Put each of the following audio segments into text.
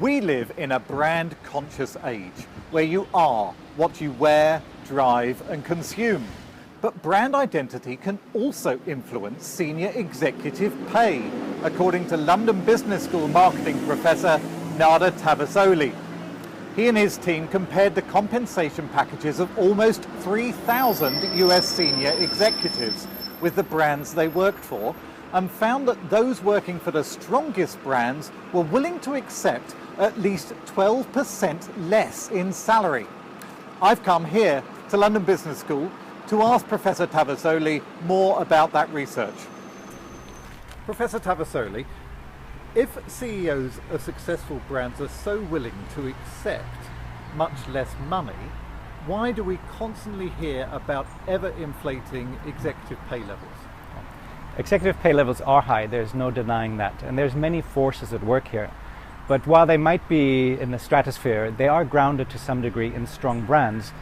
We live in a brand-conscious age where you are what you wear, drive and consume. But brand identity can also influence senior executive pay, according to London Business School marketing professor Nader Tavassoli. He and his team compared the compensation packages of almost 3,000 US senior executives with the brands they worked for, and found that those working for the strongest brands were willing to accept at least 12% less in salary. I've come here to London Business School to ask Professor Tavassoli more about that research. Professor Tavassoli, if CEOs of successful brands are so willing to accept much less money, why do we constantly hear about ever-inflating executive pay levels? Executive pay levels are high, there's no denying that, and there's many forces at work here. But while they might be in the stratosphere, they are grounded to some degree in strong brands.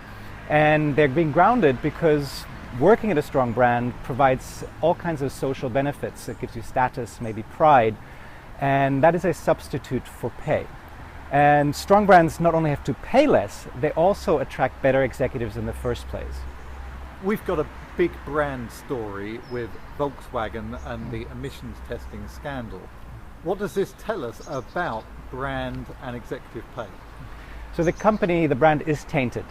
And they're being grounded because working at a strong brand provides all kinds of social benefits. It gives you status, maybe pride, and that is a substitute for pay. And strong brands not only have to pay less, they also attract better executives in the first place. We've got a big brand story with Volkswagen and the emissions testing scandal. What does this tell us about brand and executive pay? So the brand is tainted.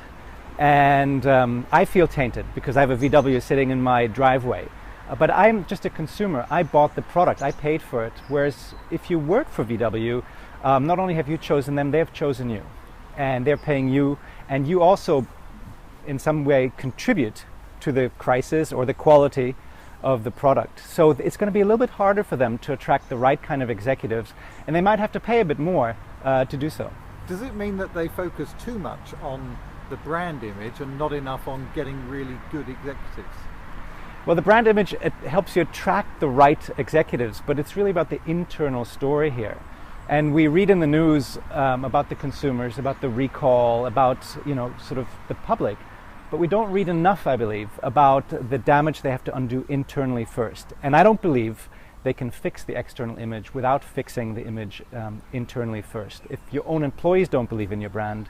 And I feel tainted because I have a VW sitting in my driveway. But I'm just a consumer. I bought the product, I paid for it. Whereas if you work for VW, not only have you chosen them, they have chosen you. And they're paying you, and you also in some way contribute to the crisis or the quality of the product. So it's going to be a little bit harder for them to attract the right kind of executives, and they might have to pay a bit more to do so. Does it mean that they focus too much on the brand image and not enough on getting really good executives? Well, the brand image, it helps you attract the right executives, but it's really about the internal story here. And we read in the news about the consumers, about the recall, about sort of the public. But we don't read enough, I believe, about the damage they have to undo internally first. And I don't believe they can fix the external image without fixing the image internally first. If your own employees don't believe in your brand,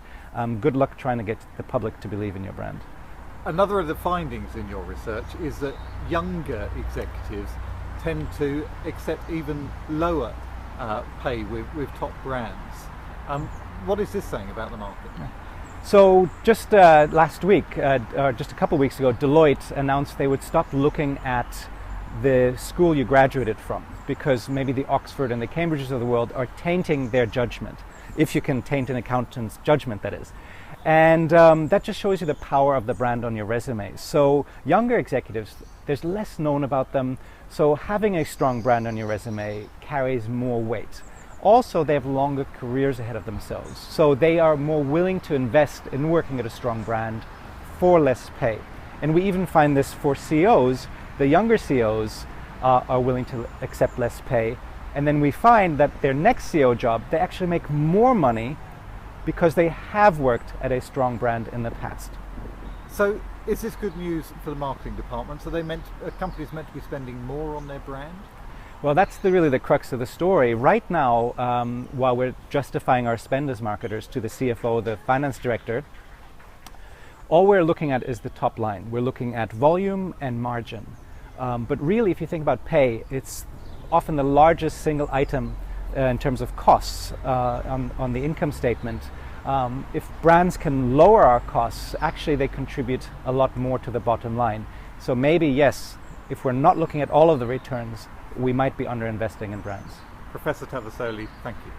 good luck trying to get the public to believe in your brand. Another of the findings in your research is that younger executives tend to accept even lower pay with top brands. What is this saying about the market? So just last week, or just a couple of weeks ago, Deloitte announced they would stop looking at the school you graduated from, because maybe the Oxford and the Cambridges of the world are tainting their judgment, if you can taint an accountant's judgment, that is. And that just shows you the power of the brand on your resume. So younger executives, there's less known about them, so having a strong brand on your resume carries more weight. Also, they have longer careers ahead of themselves, so they are more willing to invest in working at a strong brand for less pay. And we even find this for CEOs. The younger CEOs are willing to accept less pay, and then we find that their next CEO job, they actually make more money because they have worked at a strong brand in the past. So is this good news for the marketing department? So are companies meant to be spending more on their brand? Well, that's really the crux of the story. Right now, while we're justifying our spend as marketers to the CFO, the finance director, all we're looking at is the top line. We're looking at volume and margin. But really, if you think about pay, it's often the largest single item in terms of costs on the income statement. If brands can lower our costs, actually they contribute a lot more to the bottom line. So maybe, yes, if we're not looking at all of the returns, we might be underinvesting in brands. Professor Tavassoli, thank you.